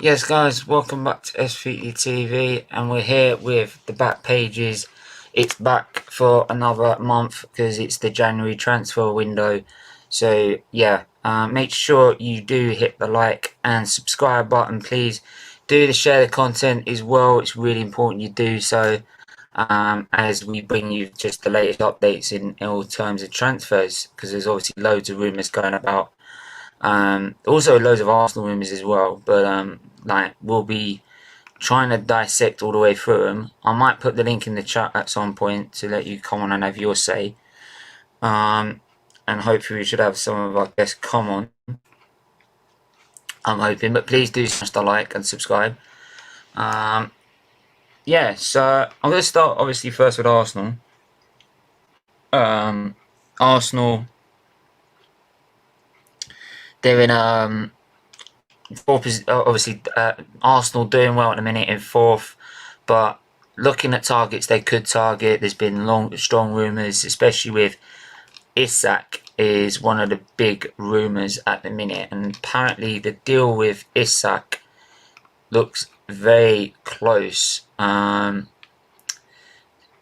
Yes guys, welcome back to SFeatleyTV, and we're here with the back pages. It's back for another month because it's the January transfer window. So yeah, make sure you do hit the like and subscribe button. Please do share the content as well. It's really important you do so, as we bring you just the latest updates in all terms of transfers, because there's obviously loads of rumours going about. Also loads of Arsenal rumours as well, but like we'll be trying to dissect all the way through them. I might put the link in the chat at some point to let you come on and have your say. And hopefully we should have some of our guests come on. I'm hoping, but please do smash the like and subscribe. Yeah, so I'm going to start obviously first with Arsenal. Arsenal, they're in obviously Arsenal doing well at the minute in fourth, but looking at targets they could target, there's been strong rumours, especially with Isak is one of the big rumours at the minute, and apparently the deal with Isak looks very close.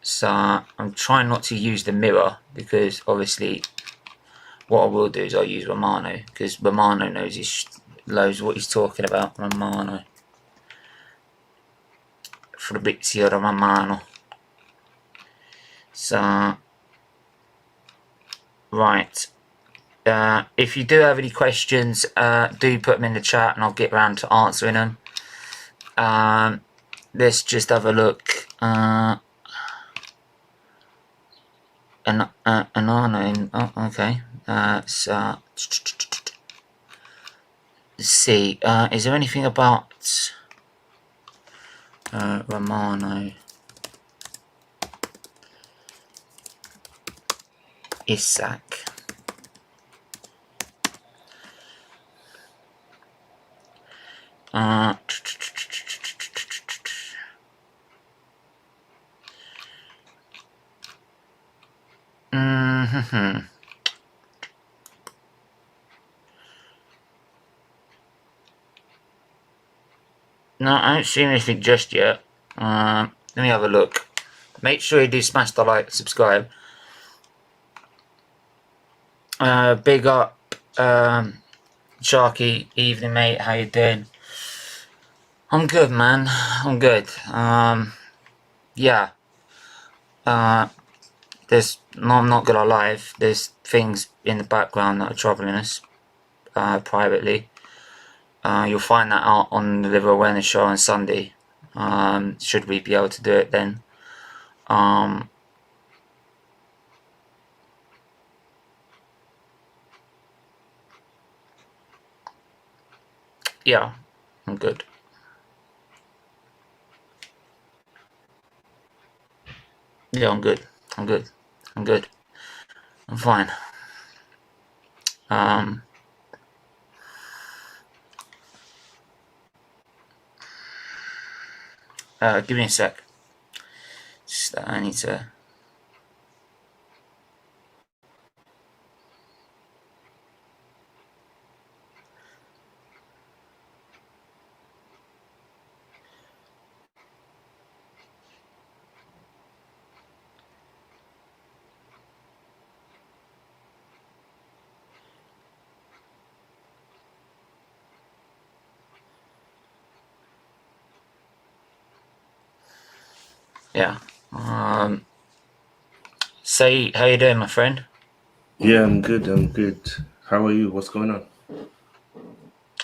So I'm trying not to use the mirror, because obviously what I will do is I'll use Romano, because Romano knows what he's talking about. Romano. Fabrizio Romano. So, right. If you do have any questions, do put them in the chat and I'll get round to answering them. Let's just have a look. Oh, okay. So, let's see. Is there anything about Romano? Isak. No, I don't see anything just yet. Let me have a look. Make sure you do smash the like, subscribe. Big up, Sharky. Evening, mate. How you doing? I'm good, man. I'm good. Yeah. I'm not gonna lie. There's things in the background that are troubling us, privately. You'll find that out on the Liver Awareness Show on Sunday. Should we be able to do it then? Yeah, I'm good. Yeah, I'm good. I'm good. I'm good. I'm fine. Give me a sec. Just, I need to. Yeah. Say, how you doing, my friend? Yeah, I'm good. I'm good. How are you? What's going on?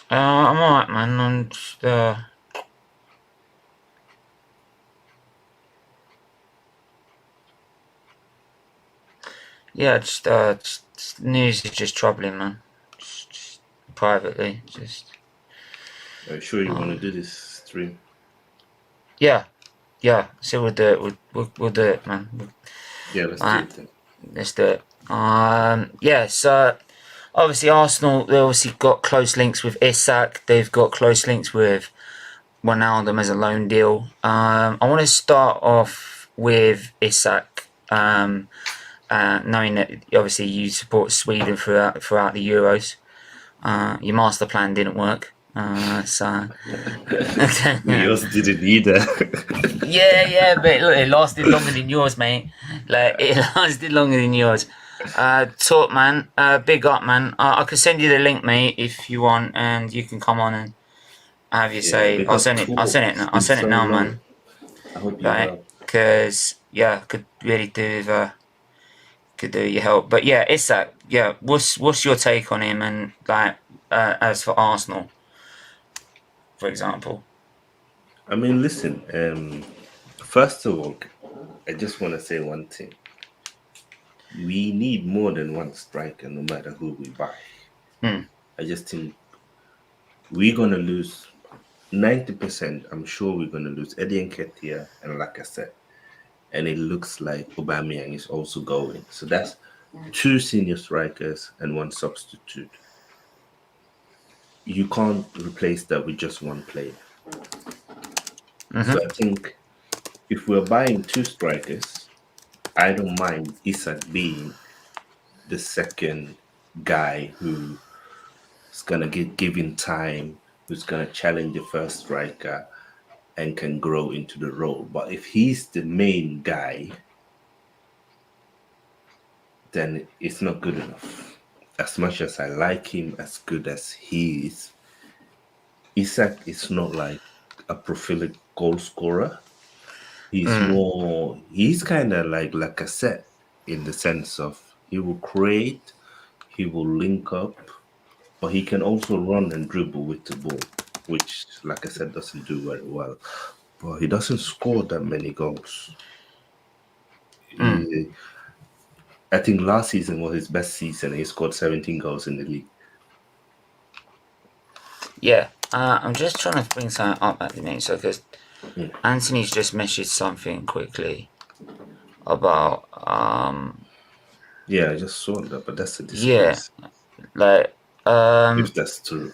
I'm alright, man. I'm just, yeah, just news is just troubling, man. Just privately, just. Are you sure you want to do this stream? Yeah, so we'll do it. We'll do it, man. Yeah, let's do it then. Let's do it. Yeah. So obviously Arsenal, they obviously got close links with Isak. They've got close links with Ronaldo as a loan deal. I want to start off with Isak. Knowing that obviously you support Sweden throughout the Euros. Your master plan didn't work. So okay. Yours didn't either. Yeah, but look, it lasted longer than yours, mate. Like it lasted longer than yours. Talk, man. Big up, man. I could send you the link, mate, if you want, and you can come on and have your Yeah, say. we I'll got send it. I'll send it. talks. It's I'll been send it so now, long. man. I hope you Right, help. because yeah, could really do with could do your help. But yeah, it's that. Yeah, what's your take on him and like as for Arsenal, for example? I mean, listen. First of all, I just want to say one thing. We need more than one striker, no matter who we buy. Hmm. I just think we're gonna lose 90%. I'm sure we're gonna lose Eddie Nketiah and Lacazette, and it looks like Aubameyang is also going. So that's two senior strikers and one substitute. You can't replace that with just one player. So I think if we're buying two strikers, I don't mind Isak being the second guy who's gonna get given time, who's gonna challenge the first striker and can grow into the role. But if he's the main guy, then it's not good enough. As much as I like him, as good as he is, Isak is not like a prolific goal scorer. He's kind of like Lacazette in the sense of he will create, he will link up, but he can also run and dribble with the ball, which Lacazette doesn't do very well. But he doesn't score that many goals. He, I think last season was his best season. He scored 17 goals in the league. Yeah, I'm just trying to bring something up at the minute, so because Anthony's just messaged something quickly about Yeah, I just saw that, but that's a yeah, disgrace like if that's true.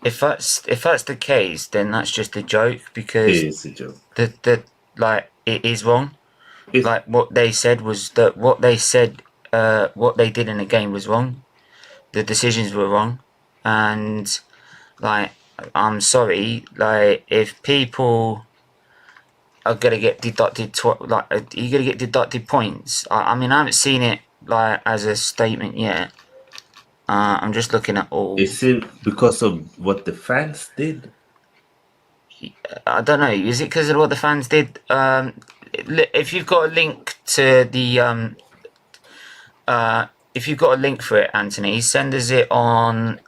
if that's the case, then that's just a joke because It is a joke. the like it is wrong. If Like what they said was that what they said, what they did in the game was wrong. The decisions were wrong, and like I'm sorry, like if people are gonna get deducted, you're gonna get deducted points. I mean, I haven't seen it like as a statement yet. I'm just looking at all. is it because of what the fans did? I don't know. Is it because of what the fans did? If you've got a link to the if you've got a link for it, Anthony, send us it on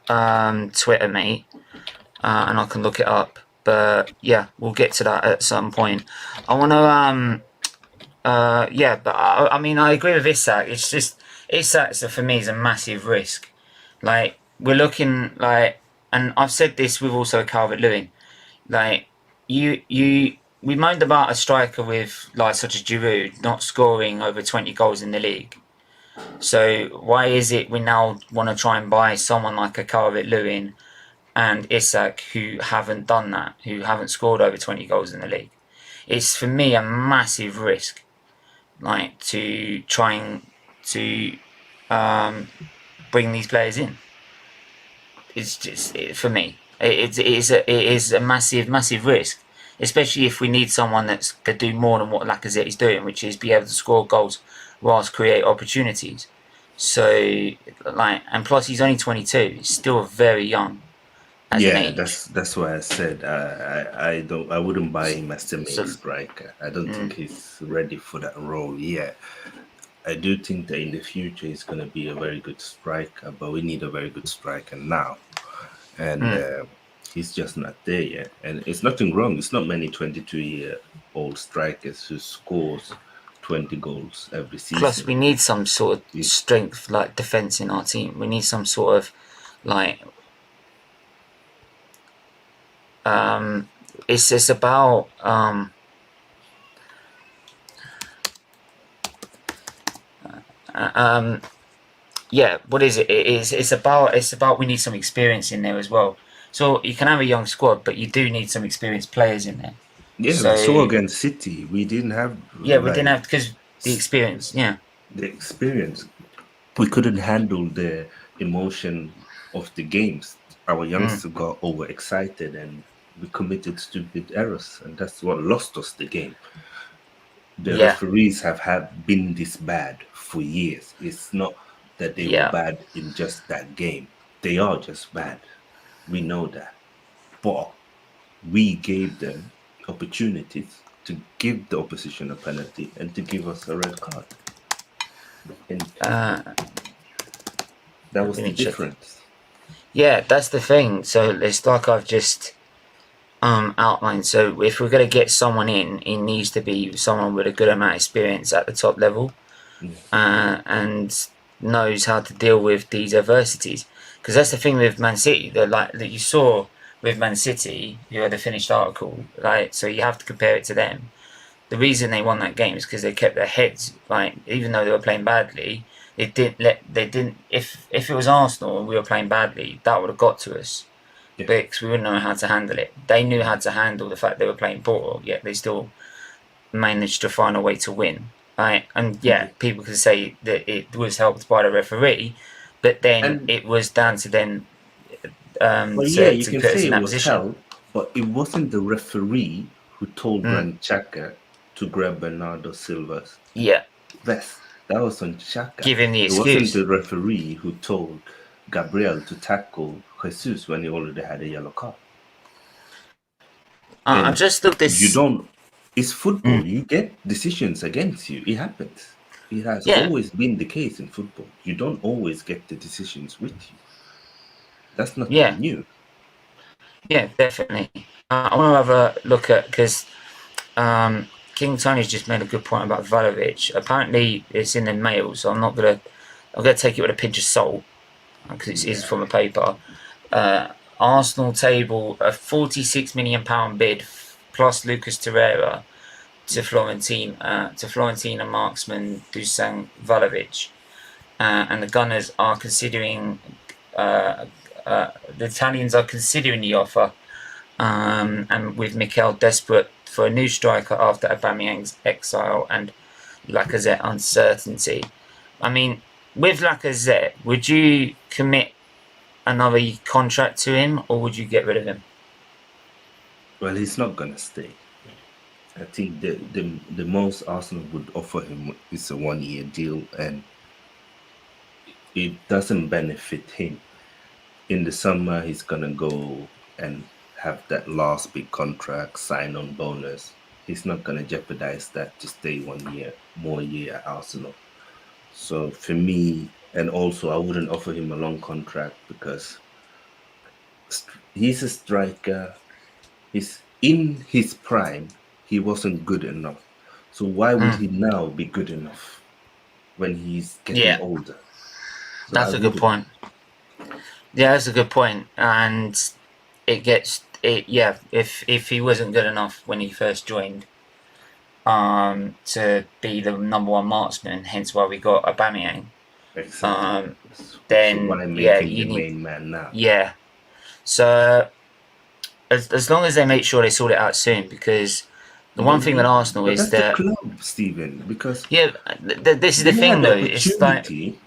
Twitter, mate, and I can look it up. But yeah, we'll get to that at some point. I want to yeah, but I mean, I agree with Isak. It's just Isak for me is a massive risk. Like we're looking like, and I've said this with also Calvert-Lewin. Like we moaned about a striker with like such as Giroud not scoring over 20 goals in the league. So why is it we now want to try and buy someone like a Calvert-Lewin and Isak who haven't done that, who haven't scored over 20 goals in the league? It's for me a massive risk, like to trying to bring these players in. It's just for me. It is a massive risk, especially if we need someone that's could do more than what Lacazette is doing, which is be able to score goals whilst create opportunities. So like, and plus he's only 22. He's still very young as an Yeah, age. that's why I said I wouldn't buy him as the main So striker. I don't think he's ready for that role yet. I do think that in the future he's going to be a very good striker, but we need a very good striker now, and he's just not there yet. And it's nothing wrong. It's not many 22-year-old strikers who scores 20 goals every plus we season. need some sort of strength, like defense in our team. We need some sort of like it's about yeah, what is it? It's about we need some experience in there as well. So you can have a young squad, but you do need some experienced players in there. Yeah, we saw So against City. We didn't have yeah, we didn't like have because the experience. Yeah, the experience. We couldn't handle the emotion of the games. our youngsters got overexcited and we committed stupid errors, and that's what lost us the game. The Yeah. referees have been this bad for years. It's not that they were Yeah. bad in just that game. They are just bad. We know that. But we gave them opportunities to give the opposition a penalty and to give us a red card. And that was Let the me check. difference. Yeah, that's the thing. So it's like I've just outlined. So if we're going to get someone in, it needs to be someone with a good amount of experience at the top level, and knows how to deal with these adversities. Because that's the thing with Man City. That you saw with Man City, you had a finished article, right? So you have to compare it to them. The reason they won that game is because they kept their heads, like, even though they were playing badly. If it was Arsenal and we were playing badly, that would have got to us. Yeah. Because we wouldn't know how to handle it. They knew how to handle the fact they were playing poor, yet they still managed to find a way to win. Right? And people could say that it was helped by the referee, but then it was down to them Well, to you can put us say in it that was position. hell, but it wasn't the referee who told Granit Xhaka to grab Bernardo Silva's Yeah. vest. That was on Xhaka. Give him the It wasn't excuse. the referee who told Gabriel to tackle Jesus when he already had a yellow card. I've just looked this. You don't. It's football. You get decisions against you. It happens. It has always been the case in football. You don't always get the decisions with you. That's nothing new. Yeah, definitely. I want to have a look at, because King Tony's just made a good point about Vlahovic. Apparently, it's in the mail, so I'm gonna take it with a pinch of salt because it is from a paper. Arsenal table a £46 million bid plus Lucas Torreira to Florentina marksman Dusan Vlahovic, and the Gunners are considering. The Italians are considering the offer, and with Mikel desperate for a new striker after Aubameyang's exile and Lacazette uncertainty. I mean, with Lacazette, would you commit another contract to him, or would you get rid of him? Well, he's not gonna stay. I think the most Arsenal would offer him is a 1-year deal, and it doesn't benefit him. In the summer, he's gonna go and have that last big contract, sign-on bonus. He's not gonna jeopardize that to stay 1 more year at Arsenal. So for me, and also I wouldn't offer him a long contract because he's a striker. He's in his prime. He wasn't good enough. So why would he now be good enough when he's getting older? So that's a good point. Yeah, that's a good point. And if he wasn't good enough when he first joined, to be the number one marksman, hence why we got Aubameyang. Exactly. Then so why make him the main man now? Yeah. So as long as they make sure they sort it out soon, because the one thing with Arsenal is that the club, Stephen, because this is the thing though. It's like they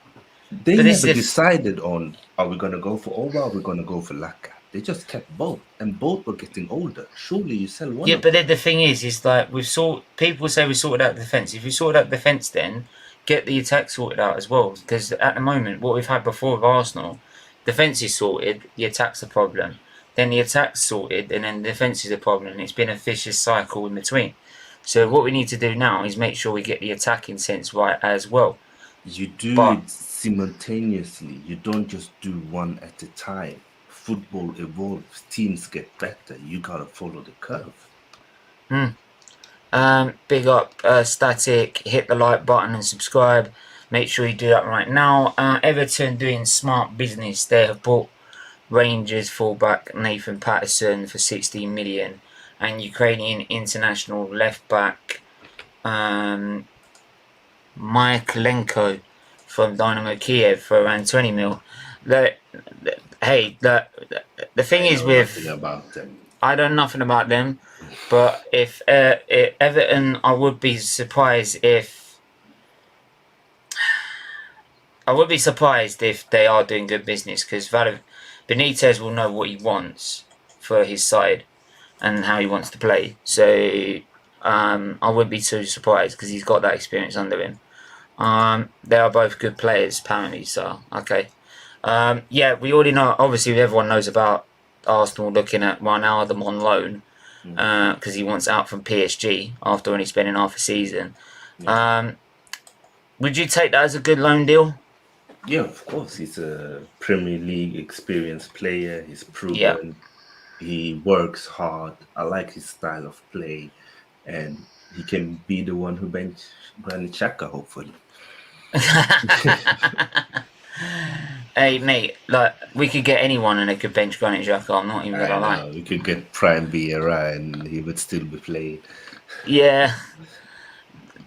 never decided on, are we going to go for Oba or are we going to go for Laka? They just kept both, and both were getting older. Surely you sell one. Yeah, but then the thing is like people say we sorted out the defence. If we sorted out the defence, then get the attack sorted out as well. Because at the moment, what we've had before with Arsenal, defence is sorted, the attack's a problem. Then the attack's sorted, and then the defence is a problem. And it's been a vicious cycle in between. So what we need to do now is make sure we get the attacking sense right as well. You do it simultaneously. You don't just do one at a time. Football evolves. Teams get better. You gotta follow the curve. Big up Static. Hit the like button and subscribe. Make sure you do that right now. Everton doing smart business. They have bought Rangers fullback Nathan Patterson for 16 million and Ukrainian international left back Mykolenko from Dynamo Kiev for around 20 mil. The thing is with I know nothing about them, but if Everton, I would be surprised if they are doing good business, because Benitez will know what he wants for his side and how he wants to play. So I wouldn't be too surprised because he's got that experience under him. They are both good players, apparently. So okay, yeah, we already know. Obviously, everyone knows about Arsenal looking at Ronaldo on loan because he wants out from PSG after only spending half a season. Would you take that as a good loan deal? Yeah, of course. He's a Premier League experienced player. He's Yeah. proven. He works hard. I like his style of play, and he can be the one who bench Granit Xhaka, hopefully. Hey mate, like we could get anyone and they could bench Granit Xhaka. I'm not even gonna lie. We could get Prime Vieira and he would still be playing. Yeah,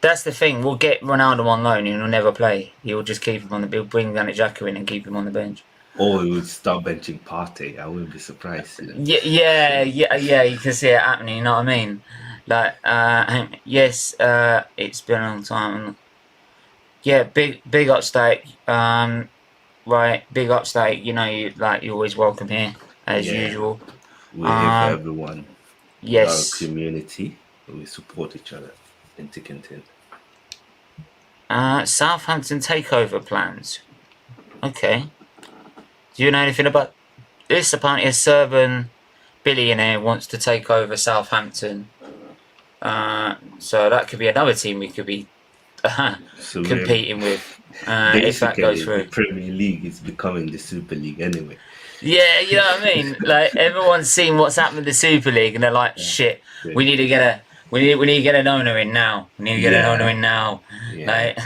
that's the thing. We'll get Ronaldo on loan and he'll never play. He'll just keep him on the. He'll bring Granit Xhaka in and keep him on the bench. Or he would start benching Partey. I wouldn't be surprised. You know? Yeah. You can see it happening. You know what I mean? Like, yes, it's been a long time. Yeah, big up State. Right, big up State. You know, you're always welcome here as usual. We're here for everyone. Yes. Our community. We support each other in thick and thin. Southampton takeover plans. Okay. Do you know anything about this? Apparently, a Serbian billionaire wants to take over Southampton. So that could be another team we could be competing with if that goes through. The Premier League is becoming the Super League anyway. Yeah, you know what I mean. Like everyone's seen what's happened with the Super League, and they're like, "Shit, we need to get an owner in now. We need to get an owner in now." Yeah. Like,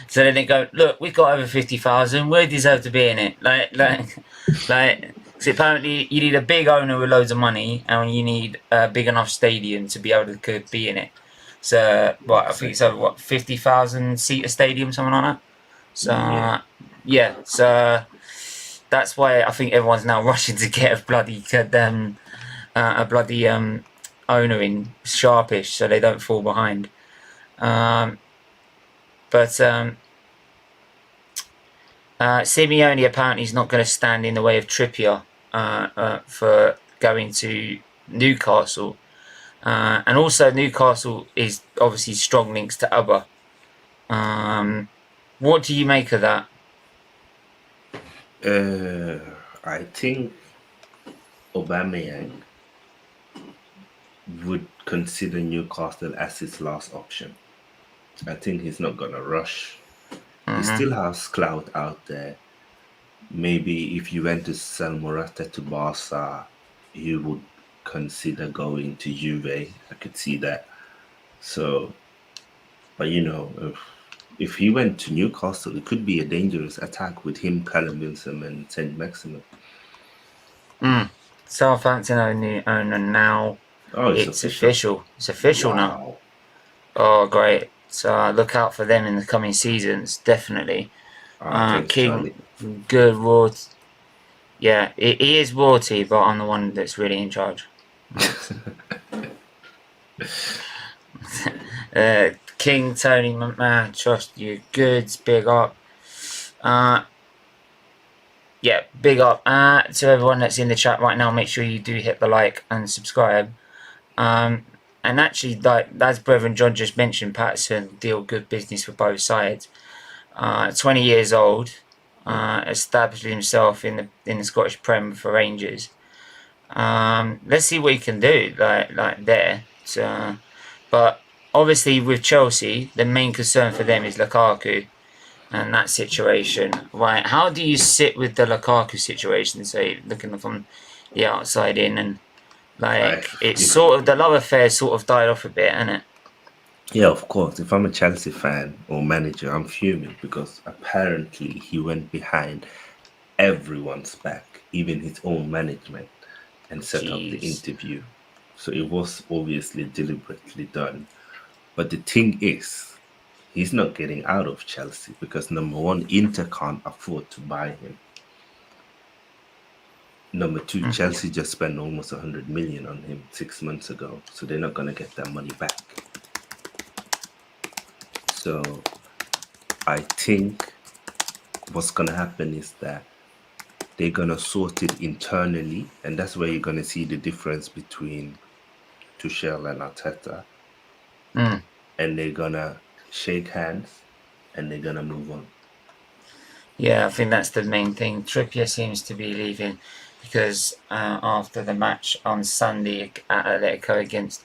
so then they go, "Look, we've got over 50,000. We deserve to be in it." Like. So apparently you need a big owner with loads of money, and you need a big enough stadium to be able to be in it. So I think it's over 50,000 seater stadium, something like that. So so that's why I think everyone's now rushing to get a bloody owner in sharpish, so they don't fall behind. Simeone apparently is not going to stand in the way of Trippier for going to Newcastle. And also Newcastle is obviously strong links to Abba. What do you make of that? I think Aubameyang would consider Newcastle as his last option. I think he's not going to rush. He still has clout out there. Maybe if you went to sell Morata to Barca, you would consider going to Juve. I could see that. So, but if he went to Newcastle, it could be a dangerous attack with him, Callum Wilson, and Saint Maximin. Southampton owner now. Oh, it's official. It's official now. Oh, great. So look out for them in the coming seasons, definitely. King, good raw. Yeah, he is royalty, but I'm the one that's really in charge. King Tony McMahon, trust you. Goods, big up. Big up to everyone that's in the chat right now. Make sure you do hit the like and subscribe. And actually, like as Brethren John just mentioned, Patterson deal good business for both sides. 20 years old, established himself in the Scottish Prem for Rangers. Let's see what he can do, like there. But obviously, with Chelsea, the main concern for them is Lukaku and that situation. Right? How do you sit with the Lukaku situation? Say, looking from the outside in and. It's sort of the love affair sort of died off a bit, isn't it? Yeah, of course. If I'm a Chelsea fan or manager, I'm fuming because apparently he went behind everyone's back, even his own management, and set up the interview. So it was obviously deliberately done. But the thing is, he's not getting out of Chelsea because number one, Inter can't afford to buy him. Number two, Chelsea just spent almost 100 million on him 6 months ago, so they're not going to get that money back. So I think what's going to happen is that they're gonna sort it internally, and that's where you're gonna see the difference between Tuchel and Arteta. And they're gonna shake hands, and they're gonna move on. Yeah, I think that's the main thing. Trippier seems to be leaving because after the match on Sunday at Atletico against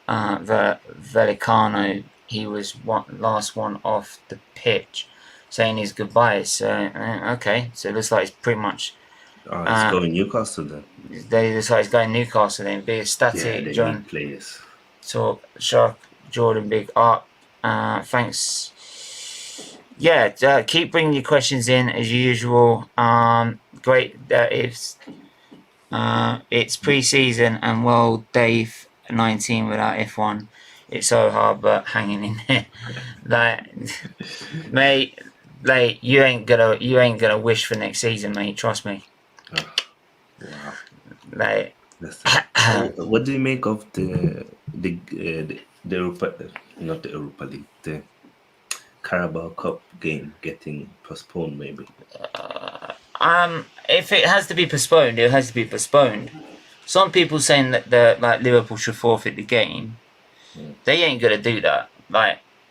Vallecano, he was last one off the pitch, saying his goodbyes. So okay, so it looks like it's pretty much. It's going Newcastle then. They looks like it's going Newcastle then. Big static, they John. need players. Talk Shark Jordan, big up. Thanks. Yeah, keep bringing your questions in as usual. Great. It's pre-season and well, Dave 19 without F1. It's so hard, but hanging in there. Mate, you ain't gonna wish for next season, mate. Trust me. Oh, wow. What do you make of the Europa, not the Europa League, the Carabao Cup game getting postponed? Maybe. If it has to be postponed, it has to be postponed. Some people saying that Liverpool should forfeit the game. They ain't gonna do that.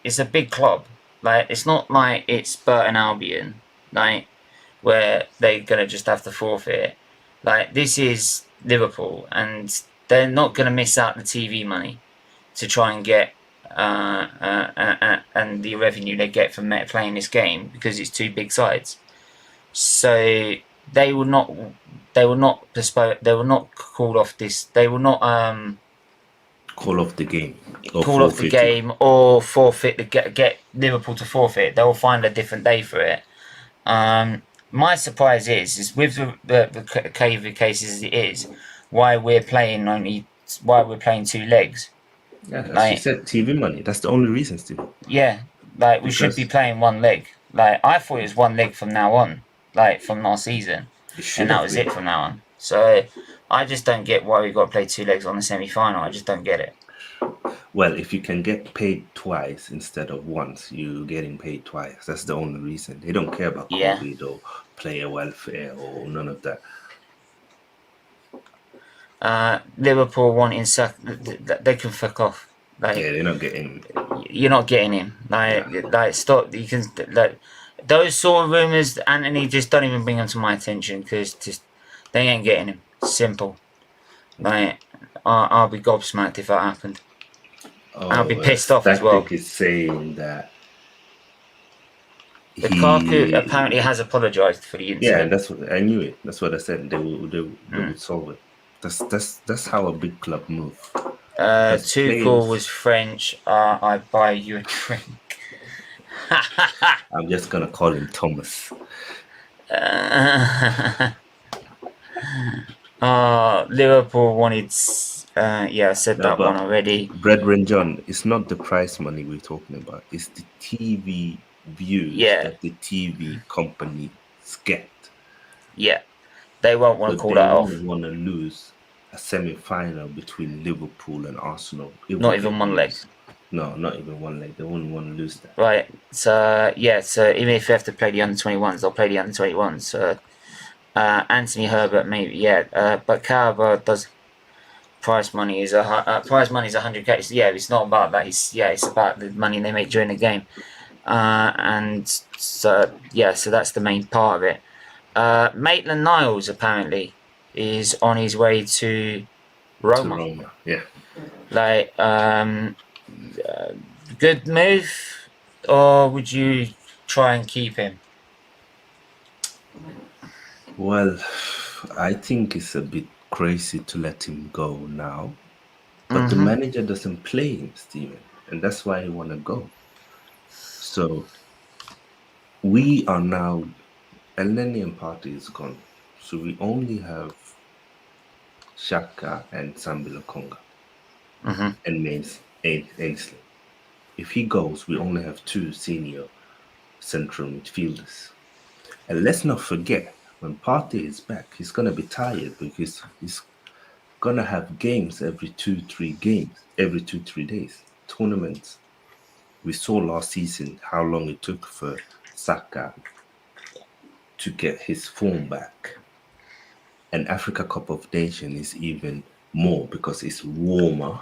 It's a big club. It's not like it's Burton Albion, where they're gonna just have to forfeit. This is Liverpool, and they're not gonna miss out the TV money to try and get and the revenue they get from playing this game because it's two big sides. So they will not postpone. They will not call off this. They will not call off the game. Call off the game or forfeit get Liverpool to forfeit. They will find a different day for it. My surprise is with the COVID cases as it is, why we're playing two legs. Yeah, as you said, TV money. That's the only reason, Steve. Yeah, we should be playing one leg. I thought it was one leg from now on, from last season, and that was it from now on. So I just don't get why we got to play two legs on the semi-final. I just don't get it. Well, if you can get paid twice instead of once, you're getting paid twice. That's the only reason. They don't care about COVID or player welfare or none of that. Liverpool wanting they can fuck off. They're not getting him. You're not getting him. Stop. You can those sort of rumours, Anthony, just don't even bring them to my attention because they ain't getting him. Simple. I'll be gobsmacked if that happened. I'll be pissed off as well. Is saying that Lukaku apparently has apologised for the incident. Yeah, that's what I knew it. That's what I said. They would solve it. That's how a big club move. Tuchel was French. I buy you a drink. I'm just gonna call him Thomas. Liverpool wanted. I said that one already. Brethren John, it's not the prize money we're talking about. It's the TV views that the TV companies get. Yeah, they won't want to call that off. They don't want to lose a semi-final between Liverpool and Arsenal. Not even one leg. No, not even one leg. They wouldn't want to lose that. Right. So even if they have to play the under-21s, they'll play the under-21s. Anthony Herbert, maybe, but Carabao does. Prize money is 100k. Yeah, it's not about that. It's about the money they make during the game, and so that's the main part of it. Maitland-Niles apparently is on his way to Roma. Good move, or would you try and keep him? Well, I think it's a bit crazy to let him go now, but the manager doesn't play him, Steven, and that's why he want to go. So we are now, Elneny Party is gone, so we only have Xhaka and Sambi Lokonga and Ainsley. If he goes, we only have two senior central midfielders, and let's not forget, when Partey is back, he's going to be tired because he's going to have games every 2-3 days. Tournaments. We saw last season how long it took for Saka to get his form back. And Africa Cup of Nations is even more because it's warmer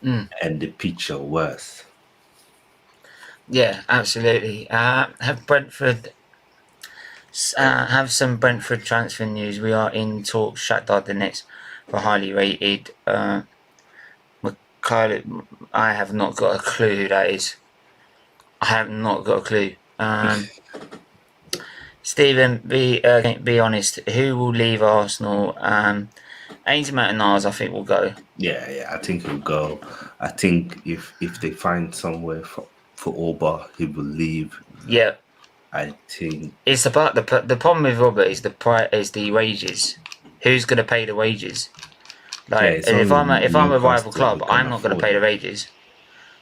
and the pitch are worse. Yeah, absolutely. Have Brentford have some Brentford transfer news. We are in talks Shakhtar Donetsk for highly rated I have not got a clue who that is. I have not got a clue. Stephen, be honest. Who will leave Arsenal? Ainsley Maitland-Niles, I think, will go. Yeah, I think he'll go. I think if they find somewhere for Oba, he will leave. Yeah, I think it's about the problem with Robert is the wages. Who's going to pay the wages? Like, yeah, if I'm a rival Newcastle club, who can I'm not going to afford pay the it. wages.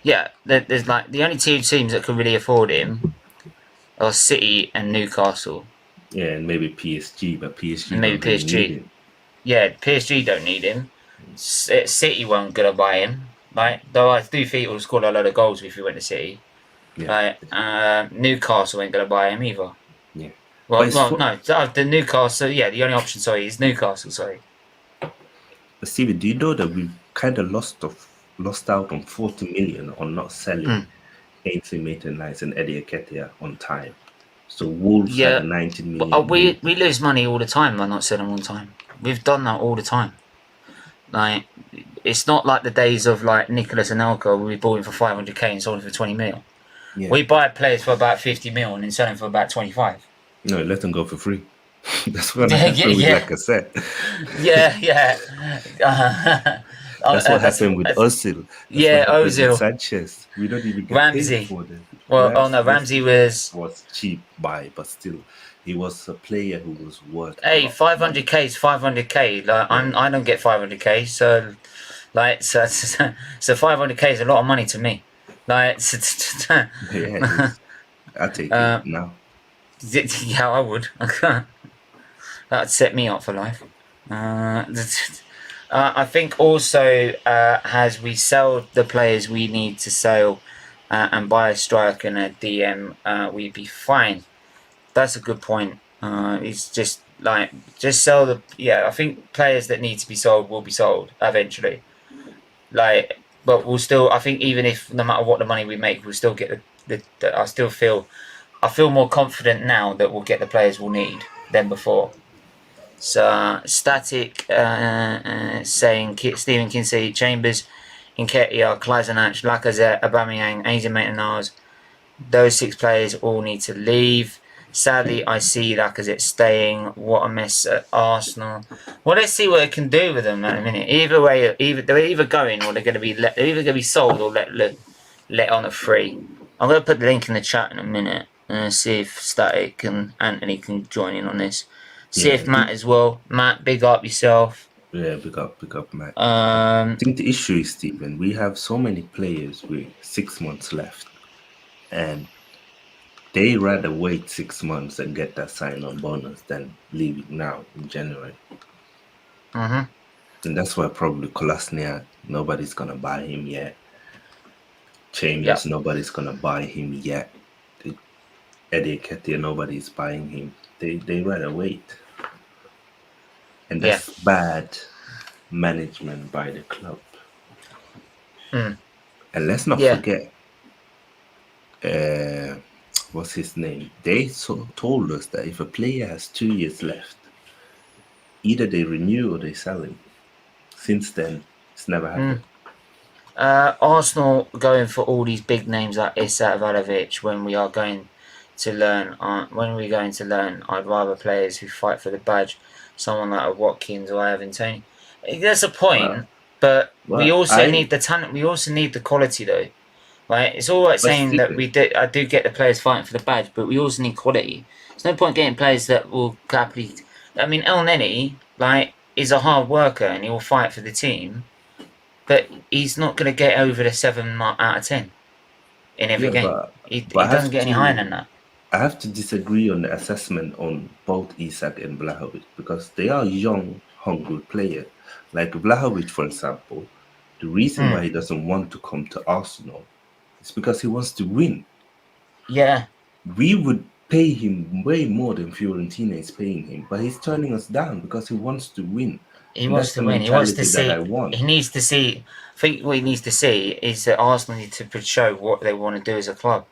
Yeah, there's like the only two teams that can really afford him are City and Newcastle, Yeah, and maybe PSG, but PSG and maybe don't really need PSG. him. Yeah, PSG don't need him. City won't gonna buy him. Right? Though I do think he'll score a lot of goals if he went to City. Yeah, Right? Newcastle ain't gonna buy him either. yeah. But Well, no. The Newcastle. Yeah, the only option. Sorry, is Newcastle. Sorry. But Steven, do you know that we've kind of lost out on 40 million on not selling Ainsley Maitland-Niles and Eddie Nketiah on time? So Wolves had a Yeah, 19 but million bid. we lose money all the time by not selling on time. We've done that all the time. Like, it's not like the days of like Nicholas Anelka where we bought him for 500k and sold him for 20 mil. Yeah. We buy players for about 50 mil and then sell them for about 25. No, let them go for free. That's what happened with Lacazette. Yeah. That's what happened with Ozil. That's what happened with Sanchez. We don't even get Ramsey. paid for them. Well, Ramsey was cheap buy, but still, he was a player who was worth. Hey, 500k is 500k. Like I don't get 500k, so 500k is a lot of money to me. Like, yeah, I take it now. Yeah, I would. That'd set me up for life. I think also as we sell the players we need to sell and buy a striker and a DM, we'd be fine. That's a good point. It's just sell the. Yeah, I think players that need to be sold will be sold eventually. But we'll still. I think even if no matter what the money we make, we'll still get I feel more confident now that we'll get the players we'll need than before. So Static saying Stephen Kinsey, Chambers, Nketiah, Kolasinac, Lacazette, Aubameyang, Ainsley Maitland-Niles. Those 6 players all need to leave. Sadly, I see Lacazette staying. What a mess at Arsenal. Well, let's see what they can do with them in a minute. Either way, they're either going or they're going to be sold or let on a free. I'm going to put the link in the chat in a minute and see if Static and Anthony can join in on this. See if Matt as well. Matt, big up yourself. Yeah, big up, Matt. I think the issue is, Stephen, we have so many players with 6 months left, and they rather wait 6 months and get that sign-on bonus than leaving now in January. And that's why probably Kolasinac, nobody's gonna buy him yet. Chambers, nobody's gonna buy him yet. Eddie Nketiah, nobody's buying him. They rather wait. And that's bad management by the club. And let's not forget, what's his name? They told us that if a player has 2 years left, either they renew or they sell him. Since then, it's never happened. Arsenal going for all these big names like Issa Ivanovic when we're going to learn, I'd rather players who fight for the badge. Someone like a Watkins or Ivan Toney. There's a point, but we also need the talent. We also need the quality, though, right? It's all right saying that I do get the players fighting for the badge, but we also need quality. There's no point getting players that will happily. I mean, El Neni, is a hard worker and he will fight for the team, but he's not going to get over the 7 out of 10 in every game. He doesn't get any higher than that. I have to disagree on the assessment on both Isak and Vlahovic because they are young, hungry players. Like Vlahovic, for example, the reason why he doesn't want to come to Arsenal is because he wants to win. Yeah. We would pay him way more than Fiorentina is paying him, but he's turning us down because he wants to win. He And wants that's to the win. He wants to mentality see. that I want. He needs to see. I think what he needs to see is that Arsenal need to show what they want to do as a club.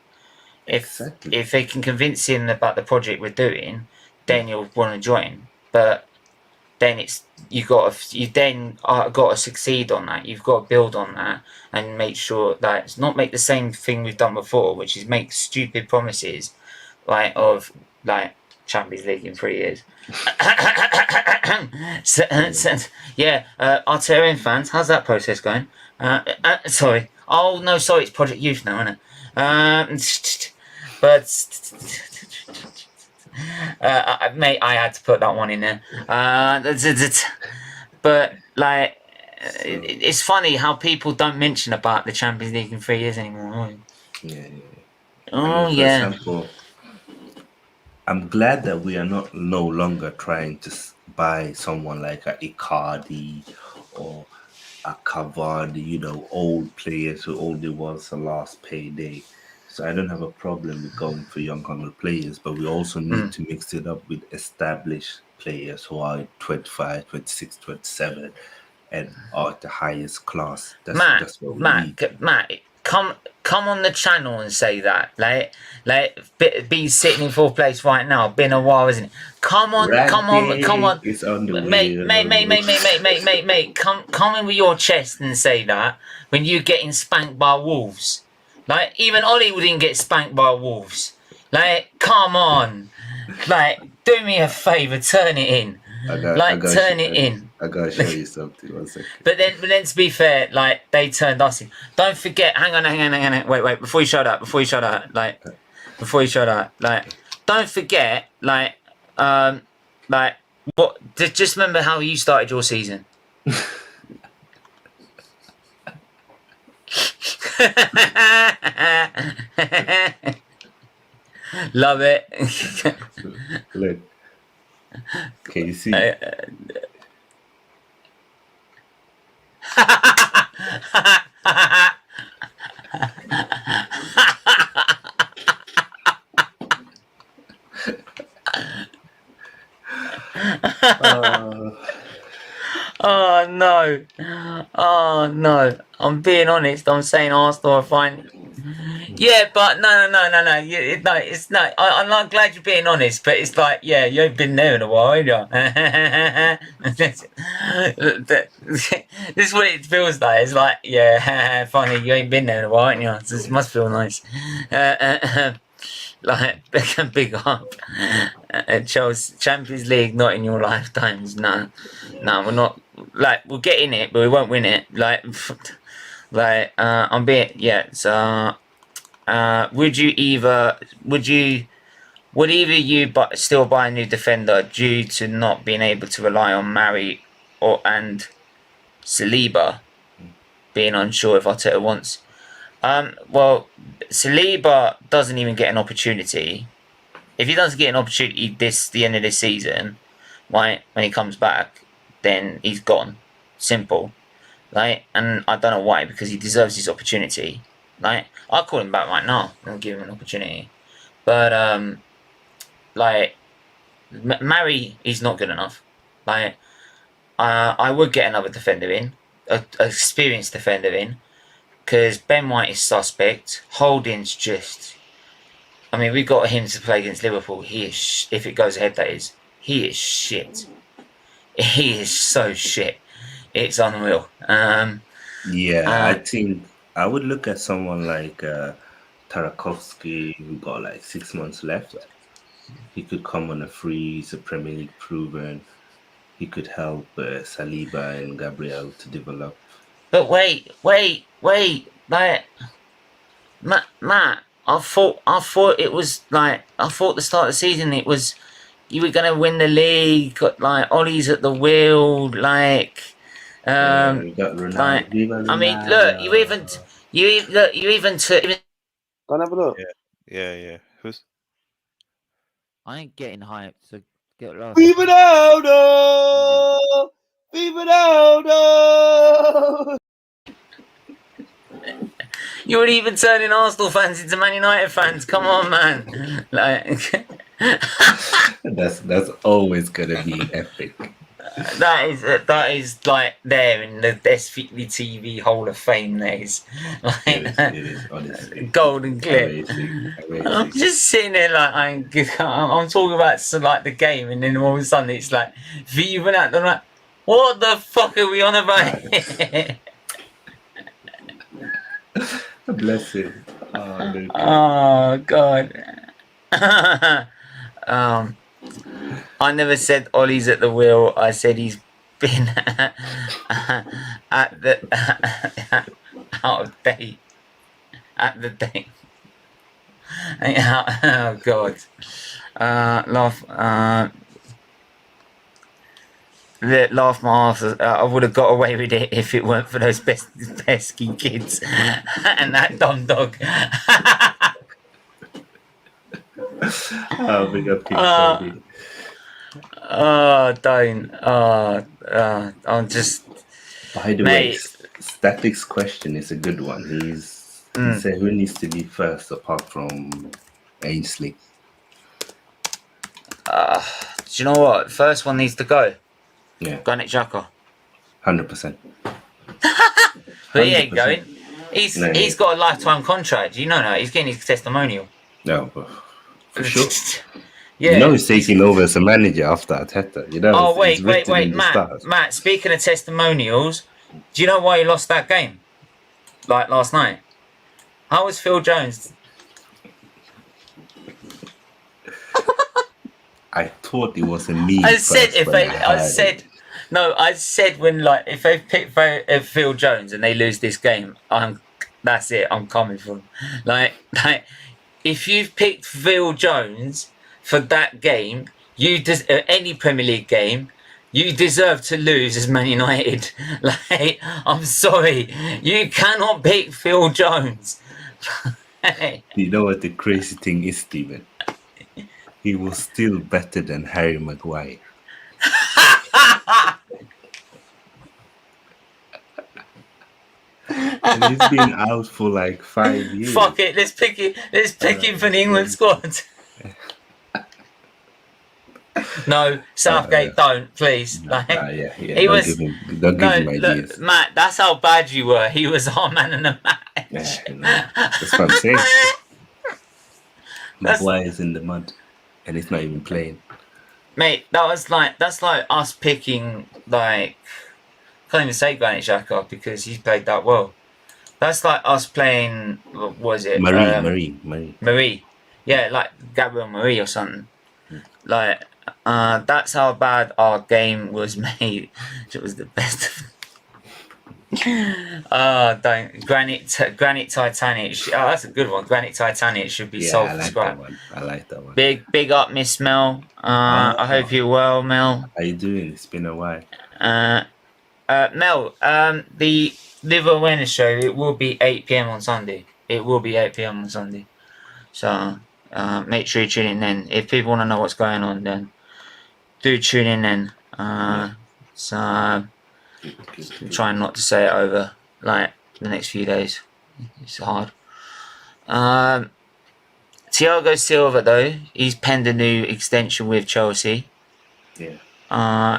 Exactly. If they can convince him about the project we're doing, then you'll want to join. But then you got to succeed on that. You've got to build on that and make sure that it's not make the same thing we've done before, which is make stupid promises, of Champions League in 3 years. Yeah, Arturian fans, how's that process going? Sorry. Oh no, sorry, it's Project Youth now, isn't it? But mate, I had to put that one in there. But it's funny how people don't mention about the Champions League in 3 years anymore. Yeah. Oh, for example, I'm glad that we are no longer trying to buy someone like a Icardi or a Cavani, old players who only wants the last payday. So I don't have a problem with going for young, hungry players, but we also need to mix it up with established players who are 25, 26, 27 and are at the highest class. That's what we need. Matt, come on the channel and say that. Be sitting in 4th place right now. Been a while, isn't it? Come on. It's on the Mate. Come in with your chest and say that when you're getting spanked by Wolves. Even Ollie didn't get spanked by Wolves. Come on. Do me a favour, turn it in. Turn it in. I gotta show you something. 1 second. But then, to be fair, they turned us in. Don't forget. Hang on. Wait. Before you show that. Don't forget. What? Just remember how you started your season. Love it. Look. Can you see? Oh no! I'm being honest. I'm saying Arsenal are fine. Yeah, but no. It's not. I'm not glad you're being honest, but it's you ain't been there in a while, have you? This is what it feels like. It's funny, you ain't been there in a while, haven't you? It must feel nice. Big up. Chelsea Champions League, not in your lifetimes. No, we're not. We'll get in it, but we won't win it. I'm being So, would either you still buy a new defender due to not being able to rely on Mari and Saliba being unsure if Arteta wants? Well, Saliba doesn't even get an opportunity. If he doesn't get an opportunity the end of this season, when he comes back, then he's gone. Simple. And I don't know why, because he deserves his opportunity. I'll call him back right now and give him an opportunity. But Mari is not good enough. I would get another defender in, an experienced defender in, because Ben White is suspect. Holding's just. I mean, we got him to play against Liverpool. He is, if it goes ahead, that is. He is shit. He is so shit. It's unreal. I think I would look at someone like Tarakovsky, who got 6 months left. He could come on a free. He's a Premier League proven. He could help Saliba and Gabriel to develop. But wait. Matt, I thought it was I thought the start of the season it was you were gonna win the league. Ollie's at the wheel. We got Ronaldo. I mean, look, you even took. Go and have a look. Yeah. Who's? I ain't getting hyped, so get lost. Viva Ronaldo! Viva Ronaldo! You're even turning Arsenal fans into Man United fans. Come on, man. Like That's always gonna be epic. that is like there in the SFeatleyTV Hall of Fame. There's like It is honestly golden clip. amazing. I'm just sitting there like I'm talking about like the game, and then all of a sudden it's like even at I'm like, what the fuck are we on about here? Bless him. Oh, Luke. Oh god. I never said Ollie's at the wheel. I said he's been at the out of date. At the date. Oh god. Laugh. Laugh my ass. I would have got away with it if it weren't for those pesky kids and that dumb dog. Oh, big up King Oh, don't. I'm just. By the Mate. way, Static's question is a good one. He said, who needs to be first apart from Ainsley? Do you know what? First one needs to go. Yeah, Granit Xhaka. 100%. But he ain't going. He's No. got a lifetime contract. You know that. He's getting his testimonial. No, but for sure. Yeah. You know he's taking over as a manager after Arteta. You know. Oh it's written in the Matt. stars. Matt, speaking of testimonials, do you know why he lost that game? Like last night. How was Phil Jones? I thought it was a meme. I said first if when they, heard I said it. no. I said when like if they pick Phil Jones and they lose this game, that's it. I'm coming for them. Like if you've picked Phil Jones for that game, any Premier League game, you deserve to lose as Man United. Like I'm sorry, you cannot pick Phil Jones. You know what the crazy thing is, Steven? He was still better than Harry Maguire. And he's been out for like 5 years. Fuck it, let's pick him for the England squad. No, Southgate, don't please. Like, yeah. he was. Don't give him ideas. Matt, that's how bad you were. He was our man in the match. Yeah, that's what I'm saying. Maguire's in the mud, and he's not even playing. Mate, that's like us picking like. I can't even say Granit Xhaka because he's played that well. That's like us playing. What was it? Marie. Yeah, like Gabriel Marie or something. Like, that's how bad our game was made. It was the best. Don't Granite Titanic. Oh, that's a good one. Granite Titanic should be sold. I like that one. Big up, Miss Mel. I hope you're well, Mel. How you doing? It's been a while. Mel, the Liver Awareness Show, it will be 8 p.m. on Sunday. It will be 8 p.m. on Sunday. So, make sure you tune in then. If people want to know what's going on, then do tune in then. So, I'm trying not to say it over, like, the next few days. It's hard. Thiago Silva, though, he's penned a new extension with Chelsea. Yeah.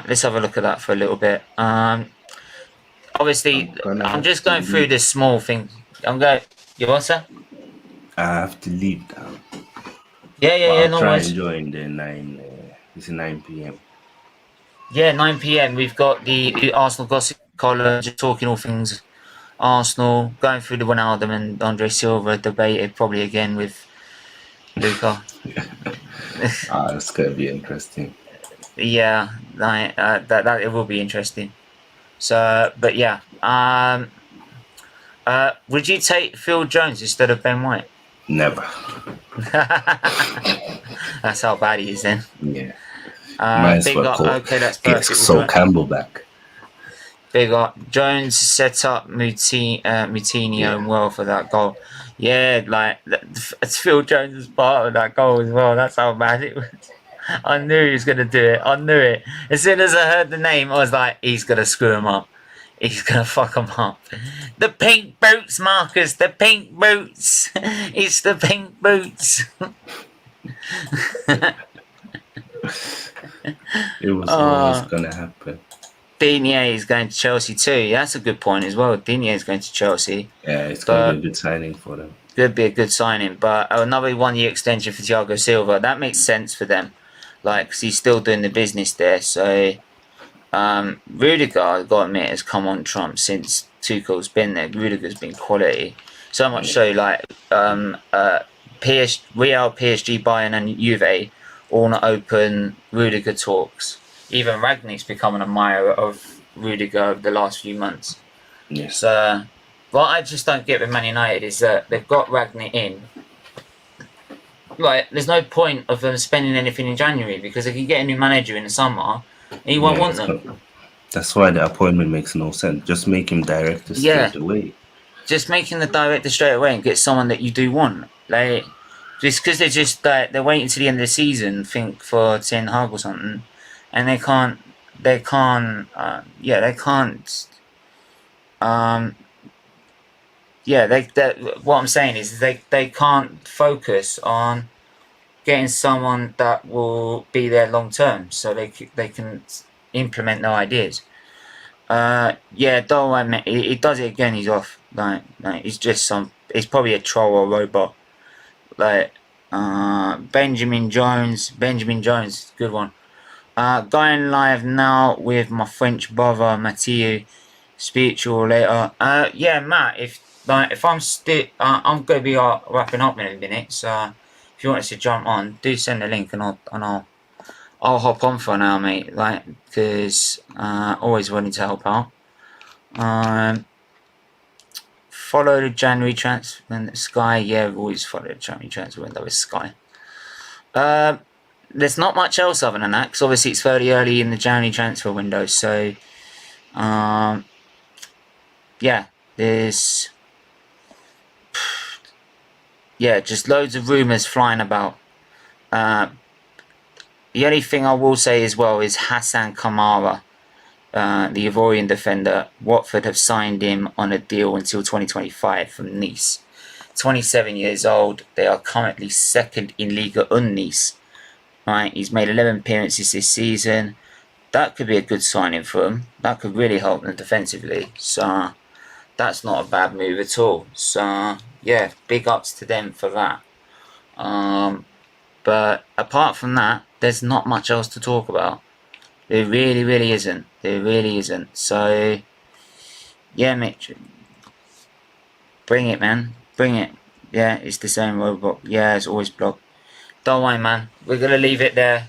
Let's have a look at that for a little bit. Obviously, I'm just going through this small thing. I'm going. You what, sir? I have to leave now. Yeah. No try worries. and join the 9. It's 9 p.m. Yeah, 9 p.m. We've got the Arsenal gossip column, just talking all things Arsenal, going through the Wijnaldum and Andre Silva debated probably again with Luca. It's gonna be interesting. Yeah, like, that it will be interesting. So, but yeah, would you take Phil Jones instead of Ben White? Never. That's how bad he is then. Yeah. Might as well call. Okay, that's Get perfect. Sol Campbell back. Big up. Jones set up Moutinho well for that goal. Yeah, like Phil Jones was part of that goal as well. That's how bad it was. I knew he was going to do it. I knew it. As soon as I heard the name, I was like, he's going to screw him up. He's gonna fuck them up. The pink boots, Marcus. The pink boots. It's the pink boots. It was always gonna happen. Digne is going to Chelsea too. Yeah, that's a good point as well. Digne is going to Chelsea. Yeah, it's gonna be a good signing for them. Could be a good signing, but another 1 year extension for Thiago Silva. That makes sense for them, like, 'cause he's still doing the business there. So, Rudiger, I've got to admit, has come on trump since Tuchel's been there. Rudiger's been quality, so much so like Real, PSG, Bayern, and Juve all not open Rudiger talks. Even Ragnick's become an admirer of Rudiger over the last few months. Yeah. So, what I just don't get with Man United is that they've got Ragnick in. Like, there's no point of them spending anything in January because they can get a new manager in the summer and he won't want them. That's why the appointment makes no sense. Just make him director straight away. Just make him the director straight away and get someone that you do want. Like, just because they're waiting to the end of the season, think for Ten Hag or something, and they can't. What I'm saying is they can't focus on getting someone that will be there long term, so they can implement their ideas. Don't admit he does it again. He's off. Like he's just he's probably a troll or robot. Like Benjamin Jones, good one. Going live now with my French brother Mathieu. Spiritual later. Matt. If I'm still, I'm gonna be wrapping up in a minute. So if you want us to jump on, do send a link and I'll hop on for now, mate. Like, because always willing to help out. Follow the January transfer window, Sky. Yeah, we always follow the January transfer window with Sky. There's not much else other than that, because obviously it's fairly early in the January transfer window. So, there's just loads of rumours flying about. The only thing I will say as well is Hassan Kamara, the Ivorian defender. Watford have signed him on a deal until 2025 from Nice. 27 years old. They are currently second in Liga 1 Nice. Right, he's made 11 appearances this season. That could be a good signing for him. That could really help them defensively. So that's not a bad move at all. So yeah, big ups to them for that. But apart from that, there's not much else to talk about. There really isn't. So yeah, Mitch, bring it, man. Bring it. Yeah, it's the same robot. Yeah, it's always blocked. Don't worry, man. We're gonna leave it there.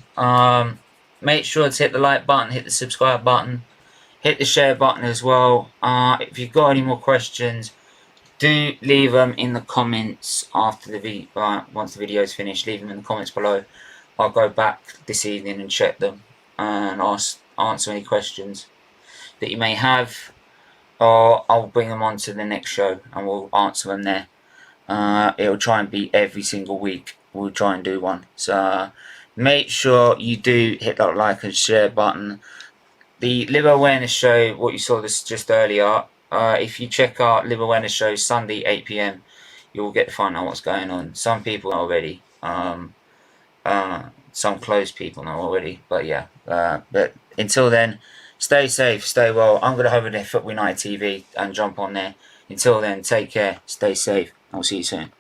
Make sure to hit the like button, hit the subscribe button, hit the share button as well. If you've got any more questions, do leave them in the comments after the video. Once the video is finished, leave them in the comments below. I'll go back this evening and check them and answer any questions that you may have, or I'll bring them on to the next show and we'll answer them there. It'll try and be every single week. We'll try and do one. So make sure you do hit that like and share button. The Liver Awareness Show, what you saw this just earlier, if you check out Liver Awareness Show Sunday 8 PM, you'll get to find out what's going on. Some people know already. Some close people know already. But yeah. But until then, stay safe, stay well. I'm going to hover the Football United TV and jump on there. Until then, take care, stay safe. I'll see you soon.